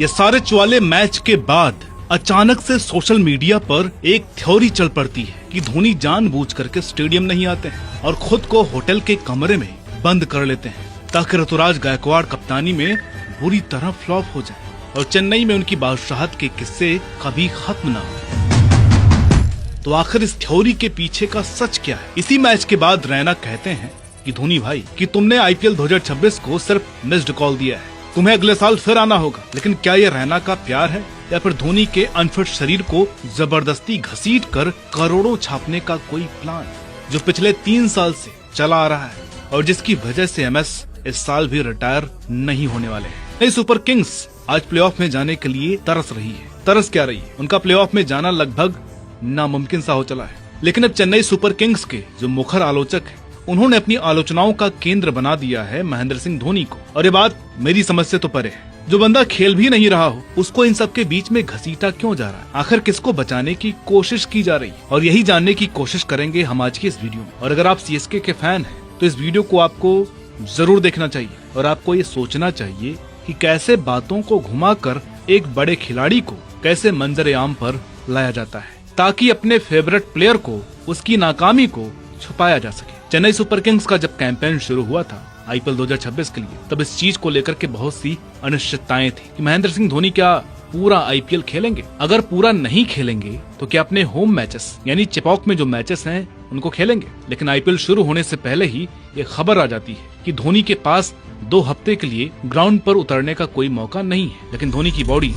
ये सारे चुवाले मैच के बाद अचानक से सोशल मीडिया पर एक थ्योरी चल पड़ती है कि धोनी जानबूझ करके स्टेडियम नहीं आते हैं और खुद को होटल के कमरे में बंद कर लेते हैं ताकि ऋतुराज गायकवाड़ कप्तानी में बुरी तरह फ्लॉप हो जाए और चेन्नई में उनकी बादशाहत के किस्से कभी खत्म न हो। तो आखिर इस थ्योरी के पीछे का सच क्या है? इसी मैच के बाद रैना कहते हैं कि धोनी भाई कि तुमने आईपीएल 2026 को सिर्फ मिस्ड कॉल दिया है, तुम्हें अगले साल फिर आना होगा। लेकिन क्या ये रैना का प्यार है या फिर धोनी के अनफिट शरीर को जबरदस्ती घसीट कर करोड़ों छापने का कोई प्लान जो पिछले 3 साल से चला आ रहा है और जिसकी वजह से एमएस इस साल भी रिटायर नहीं होने वाले हैं। नहीं, सुपर किंग्स आज प्लेऑफ में जाने के लिए तरस रही है। तरस क्या रही है? उनका प्लेऑफ में जाना लगभग नामुमकिन सा हो चला है। लेकिन अब चेन्नई सुपर किंग्स के जो मुखर आलोचक हैं, उन्होंने अपनी आलोचनाओं का केंद्र बना दिया है महेंद्र सिंह धोनी को। और ये बात मेरी समझ से तो परे है। जो बंदा खेल भी नहीं रहा हो उसको इन सब के बीच में घसीटा क्यों जा रहा है? आखिर किसको बचाने की कोशिश की जा रही है? और यही जानने की कोशिश करेंगे हम आज की इस वीडियो में। और अगर आप सीएसके के फैन हैं तो इस वीडियो को आपको जरूर देखना चाहिए और आपको ये सोचना चाहिए कि कैसे बातों को घुमाकर एक बड़े खिलाड़ी को कैसे मंजर आम पर लाया जाता है ताकि अपने फेवरेट प्लेयर को उसकी नाकामी को छुपाया जा सके। चेन्नई सुपर किंग्स का जब कैंपेन शुरू हुआ था आईपीएल 2026 के लिए, तब इस चीज को लेकर के बहुत सी अनिश्चितताएं थी कि महेंद्र सिंह धोनी क्या पूरा आईपीएल खेलेंगे? अगर पूरा नहीं खेलेंगे तो क्या अपने होम मैचेस यानी चेपॉक में जो मैचेस हैं उनको खेलेंगे? लेकिन आईपीएल शुरू होने से पहले ही ये खबर आ जाती है कि धोनी के पास 2 हफ्ते के लिए ग्राउंड पर उतरने का कोई मौका नहीं है। लेकिन धोनी की बॉडी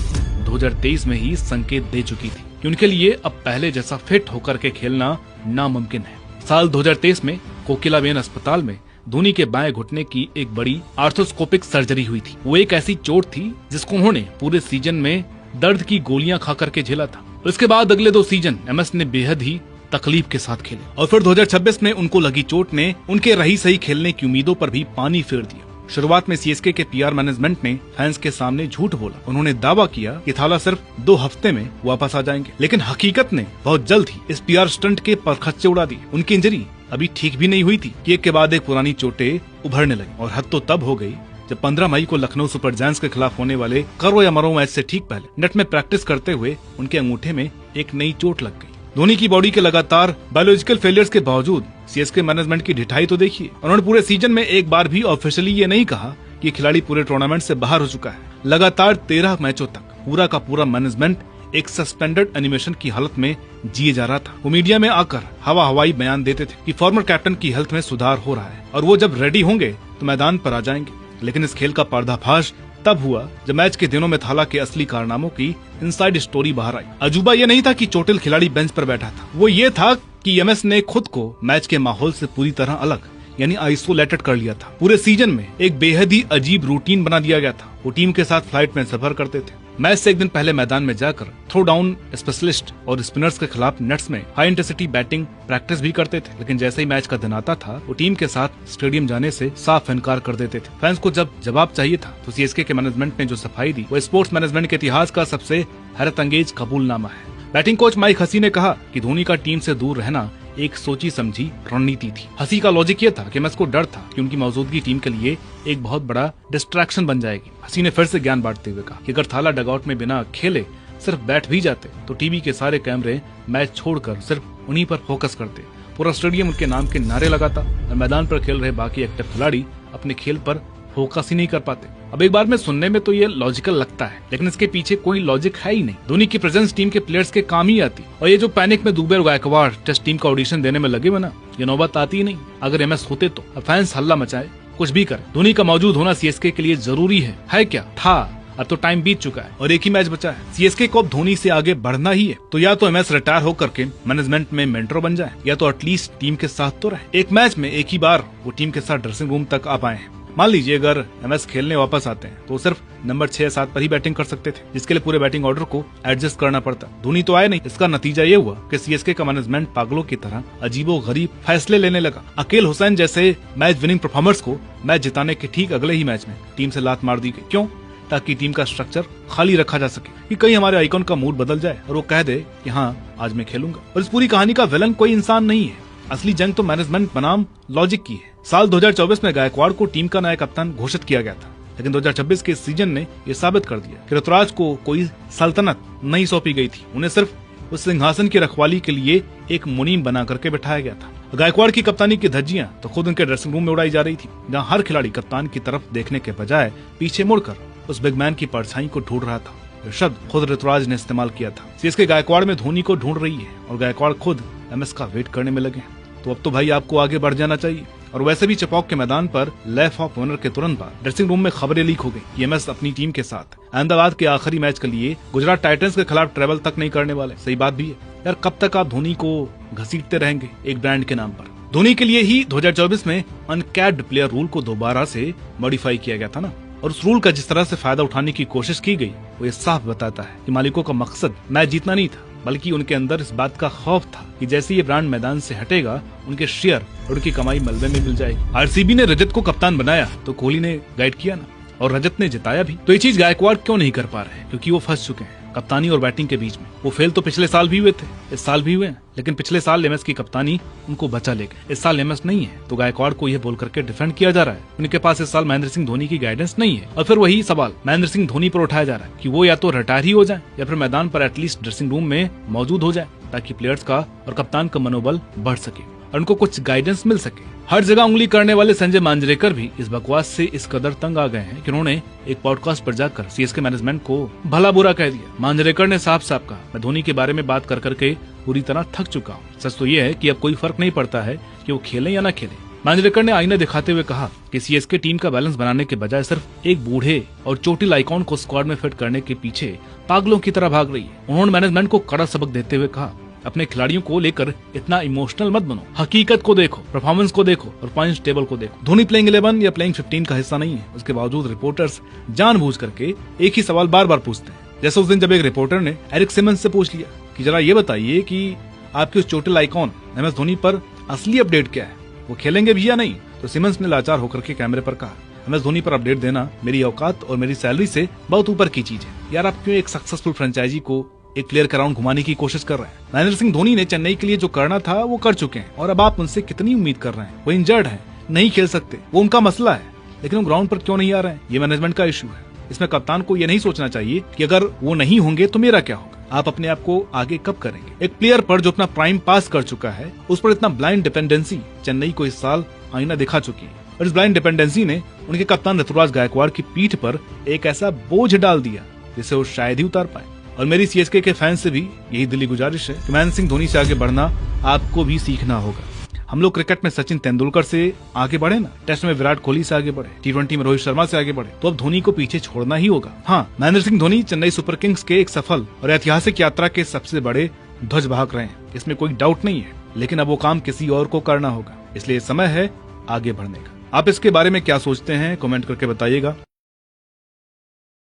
2023 में ही संकेत दे चुकी थी कि उनके लिए अब पहले जैसा फिट होकर के खेलना नामुमकिन है। साल 2023 में कोकिलाबेन अस्पताल में धोनी के बाएं घुटने की एक बड़ी आर्थोस्कोपिक सर्जरी हुई थी। वो एक ऐसी चोट थी जिसको उन्होंने पूरे सीजन में दर्द की गोलियां खा करके झेला था। उसके बाद अगले 2 सीजन एमएस ने बेहद ही तकलीफ के साथ खेले और फिर 2026 में उनको लगी चोट ने उनके रही सही खेलने की उम्मीदों पर भी पानी फेर दिया। शुरुआत में सीएसके के पीआर मैनेजमेंट ने फैंस के सामने झूठ बोला। उन्होंने दावा किया कि थाला सिर्फ 2 हफ्ते में वापस आ जाएंगे, लेकिन हकीकत ने बहुत जल्द ही इस पीआर स्टंट के परखच्चे उड़ा दिए। उनकी इंजरी अभी ठीक भी नहीं हुई थी कि एक के बाद एक पुरानी चोटें उभरने लगी और हद तो तब हो गई जब 15 मई को लखनऊ सुपर जायंट्स के खिलाफ होने वाले करो या मरो मैच से ठीक पहले नेट में प्रैक्टिस करते हुए उनके अंगूठे में एक नई चोट लग गई। धोनी की बॉडी के लगातार बायोलॉजिकल फेलियर्स के बावजूद सीएसके मैनेजमेंट की ढिठाई तो देखिए। उन्होंने पूरे सीजन में एक बार भी ऑफिशियली ये नहीं कहा कि खिलाड़ी पूरे टूर्नामेंट से बाहर हो चुका है। लगातार 13 मैचों तक पूरा का पूरा मैनेजमेंट एक सस्पेंडेड एनिमेशन की हालत में जिए जा रहा था। वो मीडिया में आकर हवाई बयान देते थे कि फॉर्मर कैप्टन की हेल्थ में सुधार हो रहा है और वो जब रेडी होंगे तो मैदान पर आ जाएंगे। लेकिन इस खेल का पर्दाफाश तब हुआ जब मैच के दिनों में थाला के असली कारनामों की इनसाइड स्टोरी बाहर आई। अजूबा ये नहीं था कि चोटिल खिलाड़ी बेंच पर बैठा था, वो ये था कि एमएस ने खुद को मैच के माहौल से पूरी तरह अलग यानी आइसोलेटेड कर लिया था। पूरे सीजन में एक बेहद ही अजीब रूटीन बना दिया गया था। वो टीम के साथ फ्लाइट में सफर करते थे, मैच से एक दिन पहले मैदान में जाकर थ्रो डाउन स्पेशलिस्ट और स्पिनर्स के खिलाफ नेट्स में हाई इंटेंसिटी बैटिंग प्रैक्टिस भी करते थे। लेकिन जैसे ही मैच का दिन आता था वो टीम के साथ स्टेडियम जाने से साफ इनकार कर देते थे। फैंस को जब जवाब चाहिए था तो सीएसके के मैनेजमेंट ने जो सफाई दी वो स्पोर्ट्स मैनेजमेंट के इतिहास का सबसे हैरत अंगेज कबूलनामा है। बैटिंग कोच माइक हसी ने कहा कि धोनी का टीम से दूर रहना एक सोची समझी रणनीति थी। हसी का लॉजिक ये था कि एमएस को डर था कि उनकी मौजूदगी टीम के लिए एक बहुत बड़ा डिस्ट्रैक्शन बन जाएगी। हसी ने फिर से ज्ञान बांटते हुए कहा कि अगर थाला डगआउट में बिना खेले सिर्फ बैठ भी जाते तो टीवी के सारे कैमरे मैच छोड़कर सिर्फ उन्हीं पर फोकस करते। पूरा स्टेडियम उनके नाम के नारे लगाता और मैदान पर खेल रहे बाकी एक्टिव खिलाड़ी अपने खेल पर फोकस ही नहीं कर पाते। अब एक बार में सुनने में तो ये लॉजिकल लगता है, लेकिन इसके पीछे कोई लॉजिक है ही नहीं। धोनी की प्रेजेंस टीम के प्लेयर्स के काम ही आती और ये जो पैनिक में दुबे और गायकवाड़ टेस्ट टीम का ऑडिशन देने में लगे हुए ना, ये नौबत आती ही नहीं। अगर एमएस होते तो फैंस हल्ला मचाए कुछ भी करे, धोनी का मौजूद होना सीएसके के लिए जरूरी है क्या? था। अब तो टाइम बीत चुका है और एक ही मैच बचा है। सीएसके को अब धोनी से आगे बढ़ना ही है। तो या तो एमएस रिटायर होकर के मैनेजमेंट में मेंटर बन जाए या तो एटलीस्ट टीम के साथ तो रहे। एक मैच में एक ही बार वो टीम के साथ ड्रेसिंग रूम तक आ पाए हैं। मान लीजिए अगर एमएस खेलने वापस आते हैं तो सिर्फ नंबर 6-7 पर ही बैटिंग कर सकते थे, जिसके लिए पूरे बैटिंग ऑर्डर को एडजस्ट करना पड़ता। धोनी तो आए नहीं। इसका नतीजा ये हुआ कि सीएसके का मैनेजमेंट पागलों की तरह अजीबो गरीब फैसले लेने लगा। अकील हुसैन जैसे मैच विनिंग परफॉर्मर्स को मैच जिताने के ठीक अगले ही मैच में टीम से लात मार दी गई। क्यों? ताकि टीम का स्ट्रक्चर खाली रखा जा सके कि कहीं हमारे आइकॉन का मूड बदल जाए और वो कह दे कि हाँ आज मैं खेलूंगा। और इस पूरी कहानी का विलन कोई इंसान नहीं है, असली जंग तो मैनेजमेंट बनाम लॉजिक की है। साल 2024 में गायकवाड़ को टीम का नया कप्तान घोषित किया गया था। लेकिन 2026 के सीजन ने यह साबित कर दिया कि ऋतुराज को कोई सल्तनत नहीं सौंपी गई थी। उन्हें सिर्फ उस सिंहासन की रखवाली के लिए एक मुनीम बना करके बिठाया गया था। गायकवाड़ की कप्तानी की धज्जियां तो खुद उनके ड्रेसिंग रूम में उड़ाई जा रही थी, जहां हर खिलाड़ी कप्तान की तरफ देखने के बजाय पीछे मुड़कर उस बिगमैन की परछाई को ढूंढ रहा था। यह शब्द खुद ऋतुराज ने इस्तेमाल किया था। सीएसके गायकवाड़ में धोनी को ढूंढ रही है और गायकवाड़ खुद एमएस का वेट करने में लगे। तो अब तो भाई आपको आगे बढ़ जाना चाहिए। और वैसे भी चपौक के मैदान पर लेफ्ट ऑफ ओनर के तुरंत बाद ड्रेसिंग रूम में खबरें लीक हो गई कि एमएस अपनी टीम के साथ अहमदाबाद के आखिरी मैच के लिए गुजरात टाइटंस के खिलाफ ट्रेवल तक नहीं करने वाले। सही बात भी है यार, कब तक आप धोनी को घसीटते रहेंगे एक ब्रांड के नाम पर। धोनी के लिए ही 2024 में अनकैप्ड प्लेयर रूल को दोबारा से मॉडिफाई किया गया था ना, और उस रूल का जिस तरह से फायदा उठाने की कोशिश की गई वो ये साफ बताता है कि मालिकों का मकसद मैच जीतना नहीं था, बल्कि उनके अंदर इस बात का खौफ था कि जैसे ये ब्रांड मैदान से हटेगा उनके शेयर और उनकी कमाई मलबे में मिल जाएगी। आरसीबी ने रजत को कप्तान बनाया तो कोहली ने गाइड किया ना, और रजत ने जिताया भी। तो ये चीज गायकवाड़ क्यों नहीं कर पा रहे? क्योंकि वो फंस चुके हैं कप्तानी और बैटिंग के बीच में। वो फेल तो पिछले साल भी हुए थे, इस साल भी हुए हैं, लेकिन पिछले साल एमएस की कप्तानी उनको बचा ले गई। इस साल एमएस नहीं है तो गायकवाड़ को यह बोल करके डिफेंड किया जा रहा है उनके पास इस साल महेंद्र सिंह धोनी की गाइडेंस नहीं है। और फिर वही सवाल महेंद्र सिंह धोनी पर उठाया जा रहा है कि वो या तो रिटायर ही हो जाए या फिर मैदान पर एटलीस्ट ड्रेसिंग रूम में मौजूद हो जाए, ताकि प्लेयर्स का और कप्तान का मनोबल बढ़ सके और उनको कुछ गाइडेंस मिल सके। हर जगह उंगली करने वाले संजय मांजरेकर भी इस बकवास से इस कदर तंग आ गए हैं कि उन्होंने एक पॉडकास्ट पर जाकर सीएसके मैनेजमेंट को भला बुरा कह दिया। मांजरेकर ने साफ साफ कहा, मैं धोनी के बारे में बात कर करके पूरी तरह थक चुका हूँ। सच तो ये है कि अब कोई फर्क नहीं पड़ता है कि वो खेले या न खेले। मांजरेकर ने आईना दिखाते हुए कहा कि सीएसके टीम का बैलेंस बनाने के बजाय सिर्फ एक बूढ़े और चोटिल आइकॉन को स्क्वाड में फिट करने के पीछे पागलों की तरह भाग रही है। उन्होंने मैनेजमेंट को कड़ा सबक देते हुए कहा, अपने खिलाड़ियों को लेकर इतना इमोशनल मत बनो, हकीकत को देखो, परफॉर्मेंस को देखो और पॉइंट्स टेबल को देखो। धोनी प्लेइंग 11 या प्लेइंग 15 का हिस्सा नहीं है। उसके बावजूद रिपोर्टर्स जानबूझ करके एक ही सवाल बार बार पूछते हैं। जैसे उस दिन जब एक रिपोर्टर ने एरिक सिमंस से पूछ लिया कि जरा ये बताइए कि आपके उस चोटिल आइकॉन एमएस धोनी पर असली अपडेट क्या है, वो खेलेंगे भी या नहीं? तो सिमंस ने लाचार होकर के कैमरे पर कहा, एमएस धोनी पर अपडेट देना मेरी औकात और मेरी सैलरी से बहुत ऊपर की चीज है। यार आप क्यों एक सक्सेसफुल फ्रेंचाइजी को एक प्लेयर के राउंड घुमाने की कोशिश कर रहे हैं? महेंद्र सिंह धोनी ने चेन्नई के लिए जो करना था वो कर चुके हैं, और अब आप उनसे कितनी उम्मीद कर रहे हैं? वो इंजर्ड है, नहीं खेल सकते, वो उनका मसला है, लेकिन वो ग्राउंड पर क्यों नहीं आ रहे हैं? ये मैनेजमेंट का इशू है। इसमें कप्तान को ये नहीं सोचना चाहिए कि अगर वो नहीं होंगे तो मेरा क्या होगा। आप अपने आप को आगे कब करेंगे? एक प्लेयर पर जो अपना प्राइम पास कर चुका है उस पर इतना ब्लाइंड डिपेंडेंसी चेन्नई को इस साल आईना दिखा चुकी है, और इस ब्लाइंड डिपेंडेंसी ने उनके कप्तान ऋतुराज गायकवाड़ की पीठ पर एक ऐसा बोझ डाल दिया जिसे वो शायद ही उतार पाए। और मेरी सीएसके के फैंस से भी यही दिली गुजारिश है कि महेंद्र सिंह धोनी से आगे बढ़ना आपको भी सीखना होगा। हम लोग क्रिकेट में सचिन तेंदुलकर से आगे बढ़े ना, टेस्ट में विराट कोहली से आगे बढ़े, टी20 में रोहित शर्मा से आगे बढ़े, तो अब धोनी को पीछे छोड़ना ही होगा। हाँ, महेंद्र सिंह धोनी चेन्नई सुपर किंग्स के एक सफल और ऐतिहासिक यात्रा के सबसे बड़े ध्वजवाहक रहे हैं, इसमें कोई डाउट नहीं है, लेकिन अब वो काम किसी और को करना होगा, इसलिए समय है आगे बढ़ने का। आप इसके बारे में क्या सोचते हैं कमेंट करके बताइएगा।